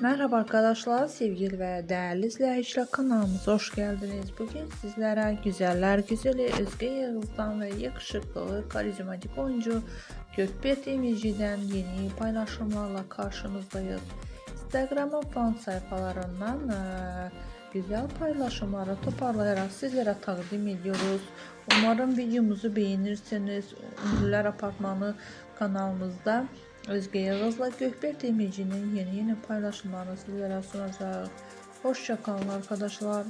Merhaba arkadaşlar, sevgili ve değerli izleyiciler, kanalımıza hoş geldiniz. Bugün sizlere güzeller güzeli Özge Yağız'dan ve yakışıklı, karizmatik oyuncu Gökberk Demirci'den yeni paylaşımlarla karşınızdayız. Instagram fan sayfalarından güzel paylaşımları toparlayarak sizlere takdim ediyoruz. Umarım videomuzu beğenirsiniz. Ünlüler Apartmanı kanalımızda Özge Yağız'la Gökberk Demirci'nin yeni paylaşımlarını sizlere sunacağız. Hoşça kalın arkadaşlar.